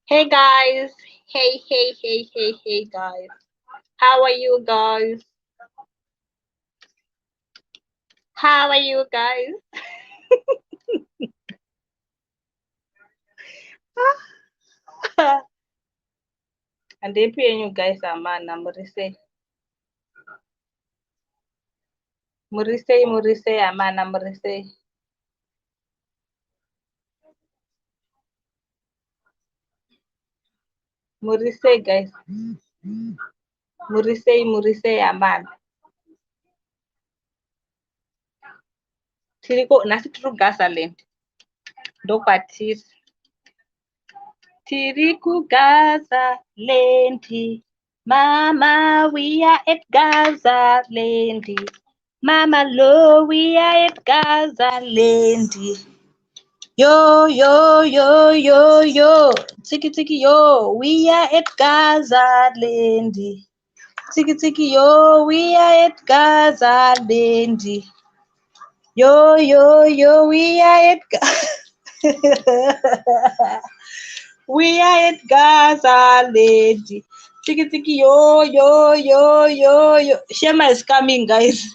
Hey guys, hey guys. How are you guys? How are you guys? And they pay you guys a man, Murise, a man, Murise, guys, Murise, a man. Tiriko, nasi turu gazaland. Dopatis. Tiriku gazaland. Mama, we are at gazaland. Mama, lo, we are at gazaland. Yo, yo, yo, yo, yo. Tiki, tiki, yo. We are at gazaland. Tiki, tiki, yo. We are at gazaland. Yo, yo, yo. We are at we are at gazaland. Tiki, tiki, yo, yo, yo, yo, yo. Shema is coming, guys.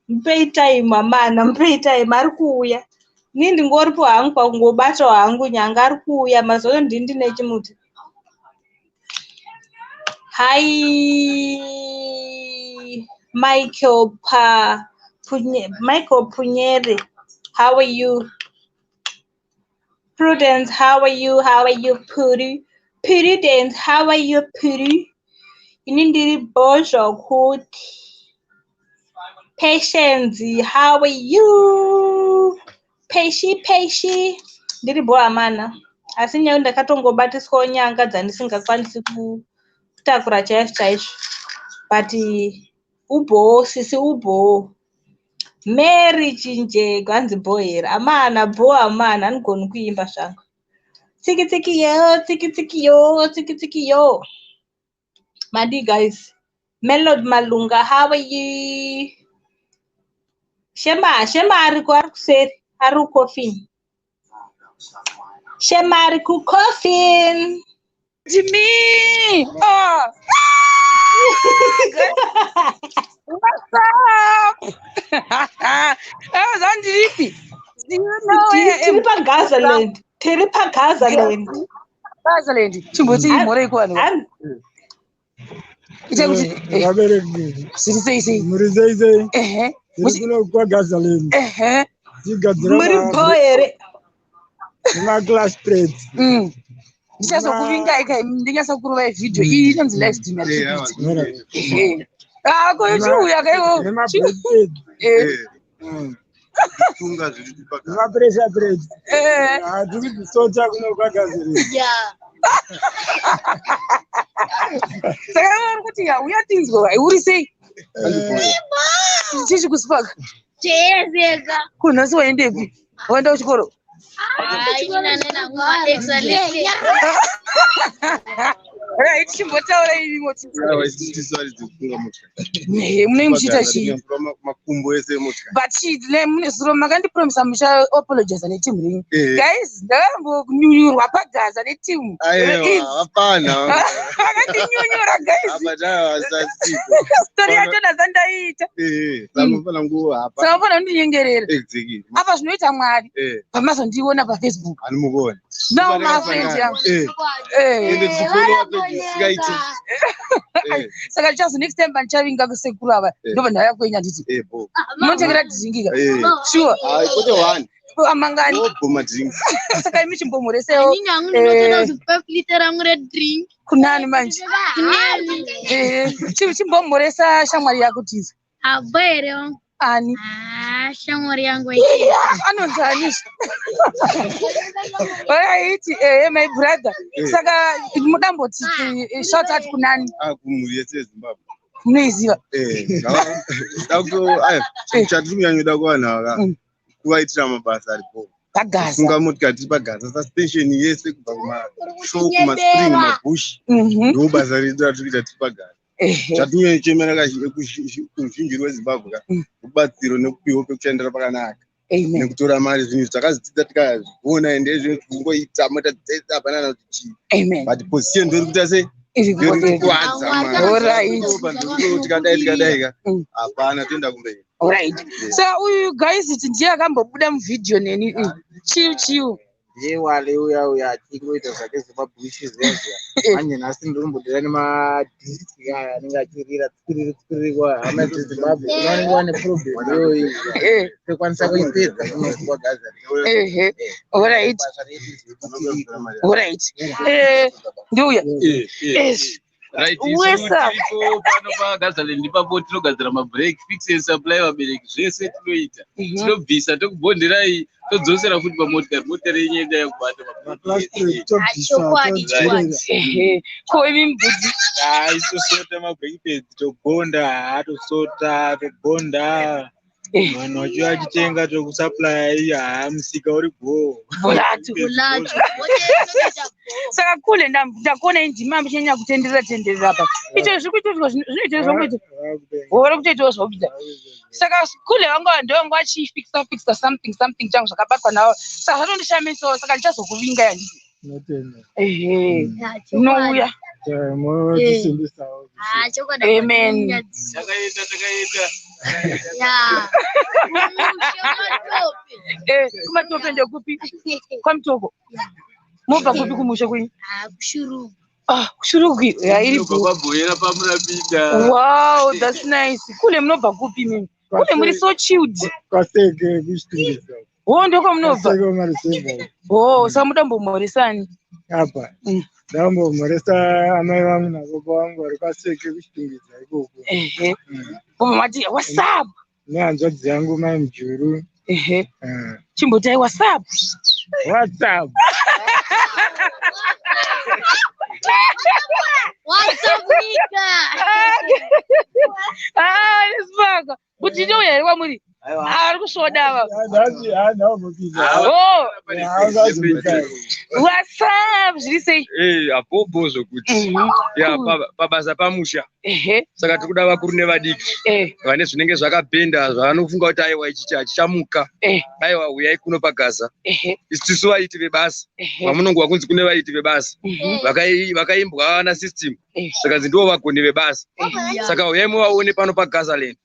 Mpei time amana, mpei time ari kuuya. Ini ndingoripo hangu pakungobata hangu nyanga ari kuuya mazono ndini nechimuti. Hi Michael Punyere. How are you? Prudence, how are you? How are you, Puri? Prudence, how are you, Puri? Ini ndiri bozho kuti. Patience, how are you? Peshi. Ndiri bo amana. Asi nyau ndakatongobatiswawo nyanga dzandisingakwanisi kutakura chaizvo. But ubo, sisi ubo. Mary chinje gwanzi bo here. Amana bo amana anigoni kuimba zvangu. Tiki tiki yo. Madi guys. Melody Malunga, how are you? Shema ariko ari kuseri ari coffin. Shema ari ku coffin. Jimmy! Oh! What's up? That was on Drippy. Do you know where I am? Tiripa gazaland. Gazaland. Chimboti more kwano. Sisi. Murizei. Kuno kwa gazaland. Muri boyere. Uma glass plate. Ndichazokuvinga ndingasa kuruva video iyi inonzi live stream yachibiti. Koyochiuya kaiwo. Tunga zviri pakati. Uma pressure plate. Tiri kusota kuno kwa gazaland. Yeah. Saka vari kuti uya tinzwa uri sei? Chichi kusipaka? Chezeka. Kunhasi waendepi? Waenda kuchikoro? Right, chimbotaura iri moti. Mune muchita chii? Makumbo ese motika. But mune zuro makandipromisa mucha apologize netimu renyu. Guys, ndakambokunyunyurwa pagaza netimu. Hapana. Makandinyunyura guys. Story yacho ndazandaita. Samufana nguo hapa. Samufana ndinyengerera. Exactly. Apa zvinoita Mwari. Pamazondiona paFacebook. Animugona. No, my friends yangu. Saka just next time panchavinga kusekuru ava ndobva ndaya kwenya nditi munotekera dhizingika sure kote one amangani boma drink saka imi chimbomhoresewo kunani manje chimbomhoresa shamwari yako tiza Abere wangu. ani Shamwari yangu anonzanisha waiti my brother saka mudamboti shout out kunani kumuri yese Zimbabwe munoiziva chatiri kunyanyuda kuvanhu kuvaitira mabasa aripo pagaza kunga motikari tiri pagaza suspension yese kubva kumashow kumaspring mabush ndobasa redu ratiri kuita tiri pagaza chatinyanya chemera kuzhinji rwezimbabwe rubatsiro nekupiwa pekuchandira pakanaka Amen. Nekutora mari zvinhu zvakazidzidza tikazviona ende zvinongoita mota dzetsa banana kuti Amen. but position ndori kuita sei Alright. hapana toenda kumberi. Alright. So uyu guys ndiye akambobuda muvideo neni chill. Ye wale uya achingoita zvake zvemabhushi zviya manje nhasi ndinombodira nemadhiski aya anenge achirira tsiriri kwa hama dzezimbabwe vanenge vane problem iyoyi tokwanisa kuipedza kunokuwa gaza. Alright. Ndiuya. Right, tiripo pano pagazaland ipapo tinogadzira mabreak fix and supply vabereki zvese tinoita tinobvisa tokubhonderai todzosera futi motikari yenyenda yakubata isosota mabreak tobhonda tosota tobhonda vanhu vachiva vachitenga tokusupply musika uri go saka kule ndakuona indima muchinyanya kutenderera apa icho zvinoita zvongoita hore kutoitawo zvakuita saka kule vanga vachifixa something changu zvakabatwa nawo saka zvatondishamisawo saka ndichazokuvinga yandii nouya amen takaita kumatope ndekupi kwamutoko mobva kupi kumusha kwenyu kushuruku babhoyera pamurapinda. Wow, that's nice. Kule munobva kupi mimi? Kule muri so chilled. Kwaseke kushtingisa. Ndoko munobva. Saka mudambomhoresani apa ndambomhoresa amai vangu nababa vangu vari kwaseke kushtingisa ikoko. Mati what's up? Nehanzvadzi yangu mai mujuru. Chimbotai what's up? What's up? What's up, Nika? Nisbaka. Kuti ndoya iri kwamuri. Ari kusvoda ava. What's up? Zviri sei? Apopo zvokuti. Pabasa pamusha. Saka tiri kuda vakuru nevadiki. Vane zvinenge zvakapenda zvavanofunga kuti aiwa ichi chichamuka. Aiwa uyai kuno pagaza. Isu vaiti vebasa. Vamunongowa kunzi kune vaiti vebasa. Vakaimbwa na system. Saka ndivo vagoni vebasa. Saka uyai muvaone pano pagazaland.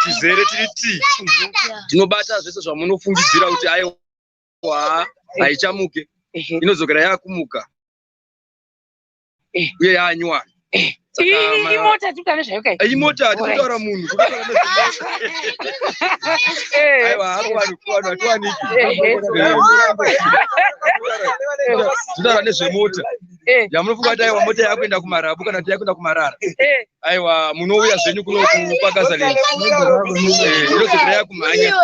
Tizere tiri tinobata zvese zvamunofungidzira kuti aiwa haichamuke inozogara yakumuka uye yanywa. Imota tikana zvayokai. Imota tikutaura munhu. Aiwa hapano hatuwaniki. Tinotaura nezvemota. Yamunofunga kuti aiwa mota yakuenda kumarabu kana kuti yakuenda kumarara. Aiwa munouya zvenyu kuno kupagazaland. Inozogara yakumhanya.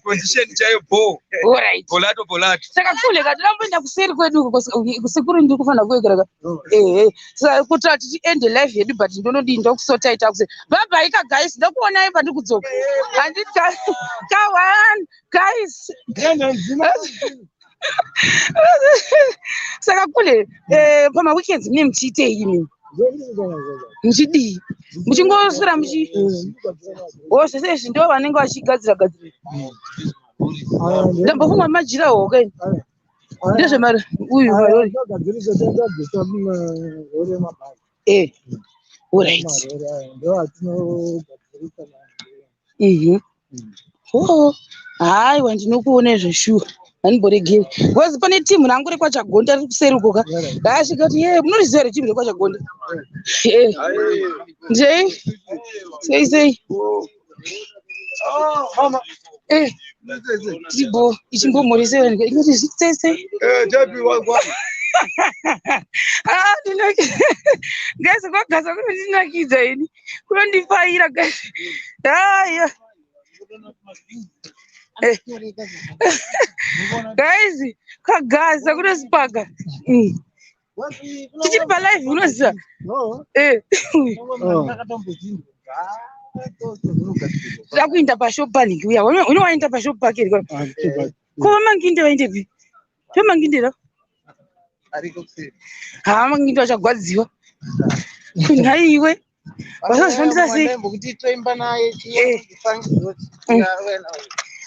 Condition chaiyo bo. Alright. Bolato. Saka kule kati ndamboenda kuseri kwedu kusikuru ndiri kufanira kuegereka. Saka kuti tiende live yedu but ndinodinda kusota ita kuse. Bye guys, ndakuonai pandi kudzoka. Handiti kawan guys. Saka kule pama weekends mune muchiitei imi? Muchidii? Muchingoswera zvese izvi ndo vanenge vachigadzira. Ndambofunga majira hokai. Ndezvemari uyu marori. Alright. Haiwa ndinokuona zveshuwa. Handimboregeri. Wazi pane timu rangu rekwachagonda riri kuseri ukoka. Ndasvika kuti munoriziva here timu rekwachagonda? Njei? Sei. Tibo ichimbomhoresera ingati zvitsese. Guys, kwagaza kunondinakidza ini. Kunondifaira guys. Haya. Guys, kwagaza kunosipaka. Tichiri palive unoziva? Ndakuenda pashopani uya. Unowaenda pashopaki here. Kuva manginde vaindepi? Mangindira? Manginde vachagwadziwa. Kunhaiwe. Vasazvifambisa sei?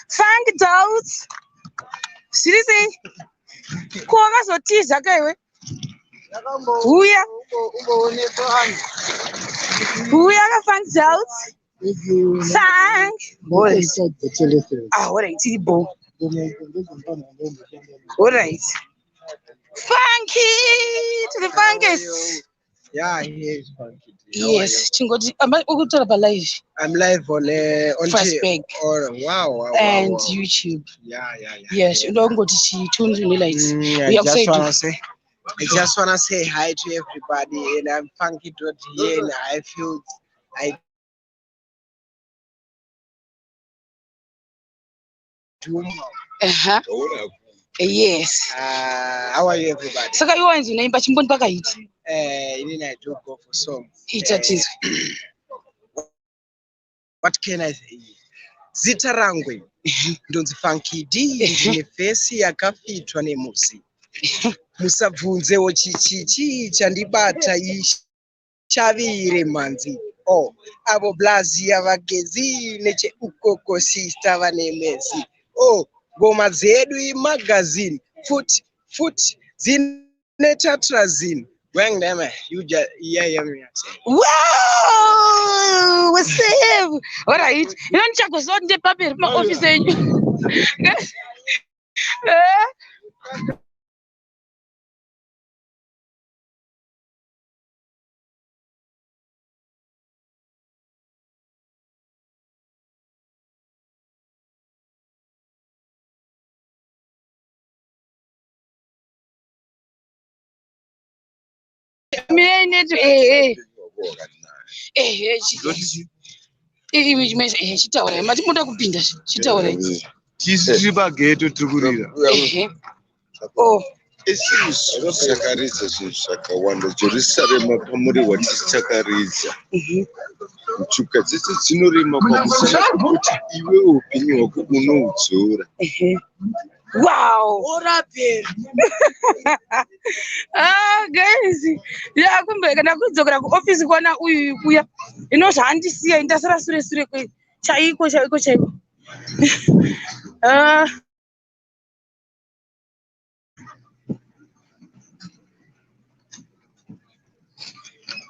Funk dolls. Seriously? Kuanga zotiza kaiwe. Huya. Huya ka funk dolls. Funk. What is it, bo? Alright. Funky to the funkiest. Yeah, he is funky. Yes, Chingoti. I'm live. I'm live on Facebook. Wow. And YouTube. Yeah. Yes, you don't go to see tunes in the lights. I just wanna say hi to everybody, and I'm funky to here, and I feel I do. Yes. How are you, everybody? Saka you want to name, but you want to eat. I do go for some. What can I say? Zita rangwe ndonzi funky D nefesi yakafitwa nemusi musabvunzewo chichichi chandibata chavire manzi avo blazi yavagezi necheukoko sista vanemezi ngoma dzedu imagazini futi dzine tatrazini wengdeme wow, what's up? All right. You don't check what's on the paper, my office. Chitaura matimoda kupinda chitaura tiri pageto tirikurira isusu takaridza zvinhu zvakawanda jerusalema pamuri watitakaridza mchuka dzese dzinorema pamusana kuti iwe upenyu hwako unohudzora. Wow, guys, kumbe kana kudzokera kuoffice kwana uyu kuya inozvaandisiya indasara sure kwe chaiko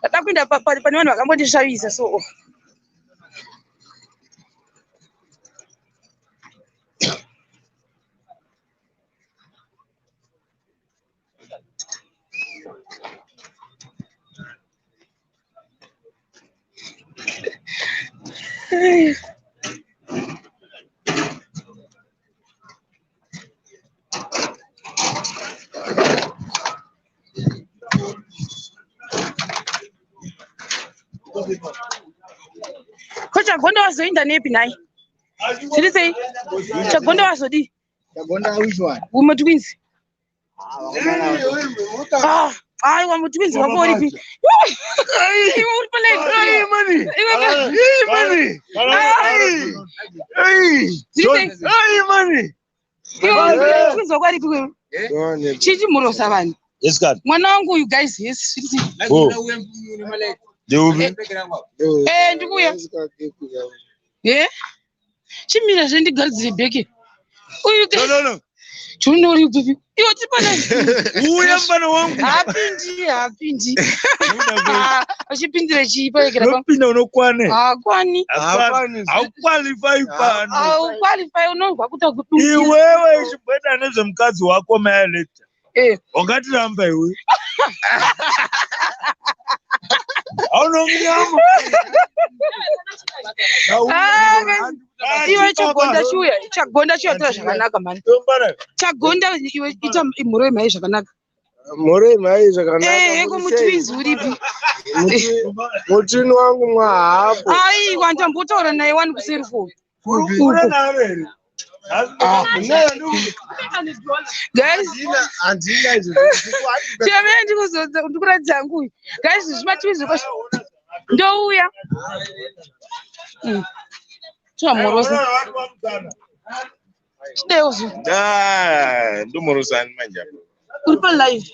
ndakuenda pane vanhu vakambondishavisa so Kocha Gonda wazoenda nepi naye? Seriously? Chagonda wazodi? Chagonda which one? Woman twins. Woman twins wako walipi? Chiti murosa vanhu. Yes, God. Mwana wangu you guys yes. Ndikuya. Chimira zvendigadzire bheke. Uyu No. Tunori upipi. Iwo tipana. Uya mfana wangu. Hapindi. Achipindire chipa ekera pa. Unopinda unokwane. Hakwani. Au qualify pano. Au qualify unobva kuta kutungira. Iwewe chibweda nezvemukadzi wako maelekta. Ungatiramba iwe. Aunomnyama. Iwe chagonda chiya tora zvakanaka mani. Chagonda iwe ita mhuro yemhai zvakanaka. Mhuro yemhai zvakanaka. Yeko mutwins uripi? Mutini wangu mwahapo. Aiwa ndambotaura naye wani kuserifoni. Guys, ndikuratidza hangu guys zvimatwizi ndouya chamorosa chideozo ndomorosani manje uri palive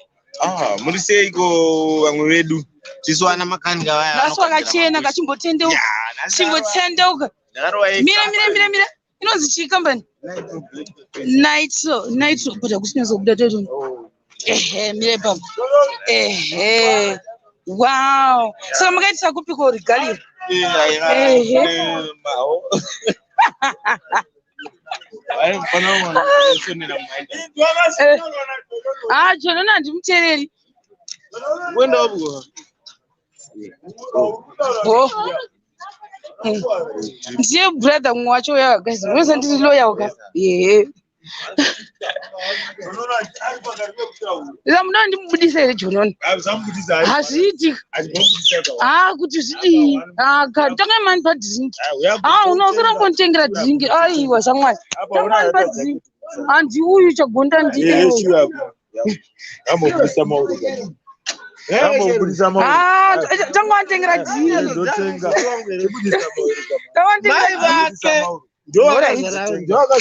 muri seiko vamwe vedu tisu vana makanga vaya naso akachena kachimbotendeuka mira Inonzi chi company? Nitro, but akusinyazobuda toto. Mire papa. Wow. Saka makaitisa kupi ko regalia? Jona ndimuteereri. Wenda wabuwa. Ndiye brother mwacho yakagazi. Wese ndiri lawyer waka. Zamuna ndimubudisa ere Jononi. Hazviti. Kuti zvidi. Tanga mani padzingi. Unosora mbonitengera dzingi. Aiwa shamwari. Tanga mani padzingi. Handi uyu chagonda ndiye. Ambobudisa mauro. Tanga watengera dzingi.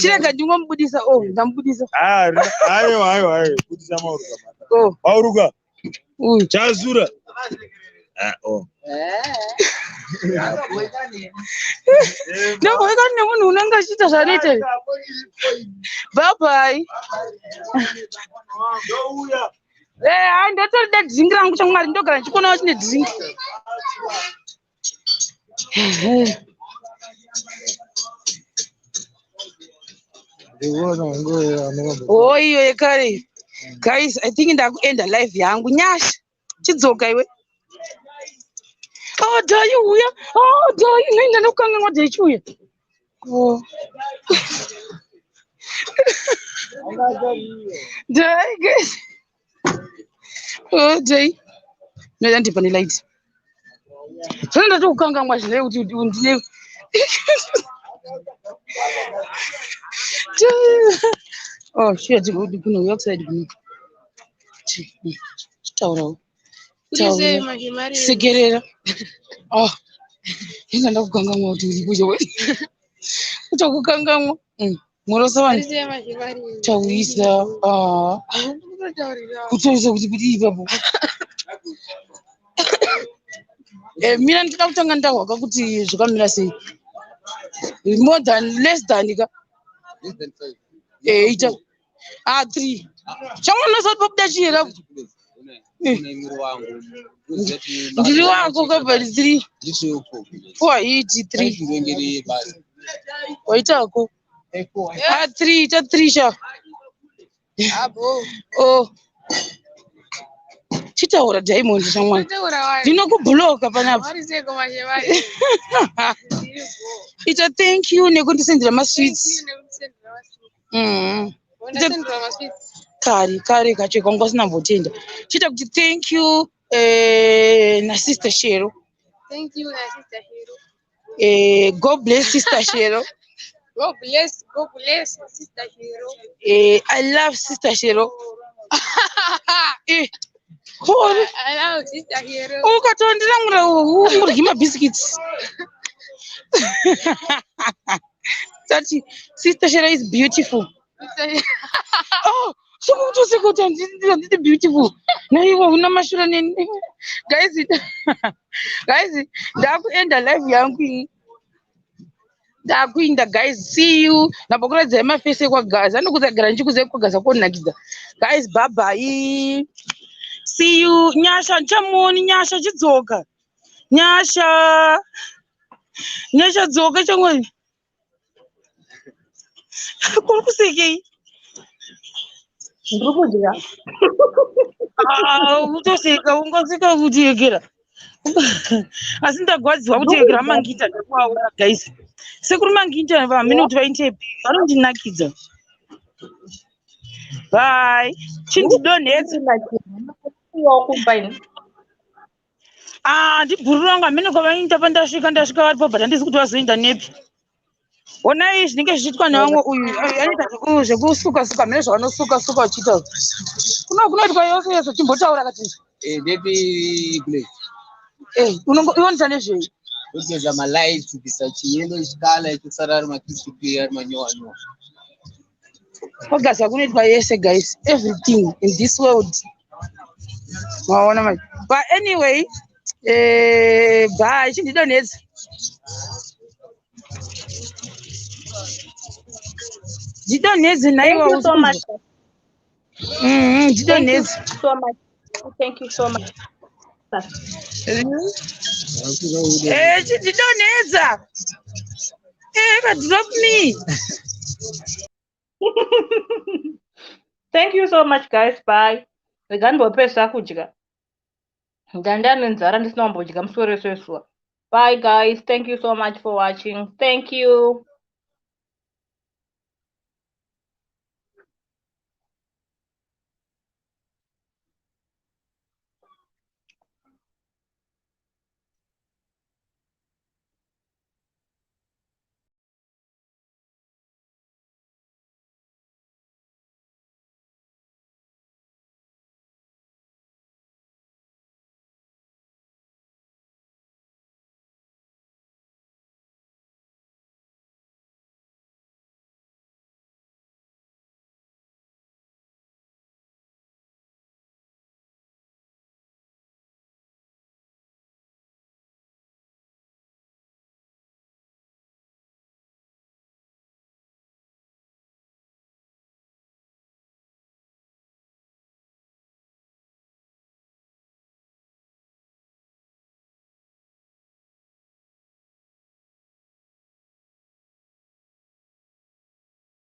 Chirega ndingomubudisa. Ndamubudisa. Aiwa. Budisa mauro. Mauruka. Chazura. Ndakwaika nemunhu unenge achiita zvanoita. Bye bye. Ndotorida dzingi rangu chamwari ndogara ndichikonawo chine dzingi. Iyo yekare. Guys, I think ndakuenda live yangu nyasha. Chidzoka iwe. Dai uya. Dai nenda nokukanga dai chiuya. Dai guys. Dai. Nenda ndipa ni light. Sasa ndakukanga mwazvile kuti ndine. Shit, kuno outside kuno. Taura. Segerera. Ina ndakukangamwa kuti uri kuje. Uchakukangamwa. Morosa wani. Chauisa. Kutoisa kuti ipapo. Mina ndida kutanga ndahwaka kuti zvakamira sei. More than less than ka. Less than 5. Ita. 3. Chamwana sot popda chira. Ndiri wako kabva 3. Iti 3. Waitako. 3 ita 3 sha. Chitaura Diamond chamwana. Ndinokubloka panapa. Ita thank you nekundisendera masweets. Kari kacheka ngosina mbotenda. Chita kuti thank you na sister Shero. Thank you, na sister Shero. God bless sister Shero. God bless sister Shero. I love sister Shero. I love sister Shero. Ukatondira muryi biscuits. That sister Shero is beautiful. So to say go to beautiful. Now you want to mashure nini? Guys, end the live yangu. Ndakuinda guys, see you. Nabokora zema face kwa Gaza. Ndokuzagara nchikuze kwa Gaza ko nagiza. Guys, bye bye. See you. Nyasha nchamoni nyasha chidzoka. Nyasha dzoka changoni. Kurikuseke. Ndikudya. Utoseka ungoseka kutegera. Asi ndagwadziwa kutegera mangita ndakwaura guys. Sekuri mangita vamene kuti vaintepi vanondinakidza. Bye. Chindidonetsa ndibhururu rangu amene kwavainda pandasvika varipo but handisi kuti vazoenda nepi. Onai zvinenge zvichiitwa nevamwe uyu anoita zvekusuka mene zvavanosuka vachiita. Kunoitwa yose chimbotaura kati. Baby Blake. Unoita nezvei? Kugeza malights kubvisa chiyellow color kusara ari macrispy clear ari manyowa. Kugeza kunoitwa yese guys. Everything in this world. Maona manje. But anyway, bye. Chindidonetsa. Dzidonhedze Thank naiwa you so much. dzidonhedze. So much. Thank you so much. Dzidonhedza. Drop me. Thank you so much, guys. Bye. Regandopesa kudya. Ndandane nzara ndisina kumbodya musoro weswe zuva. Bye, guys. Thank you so much for watching. Thank you.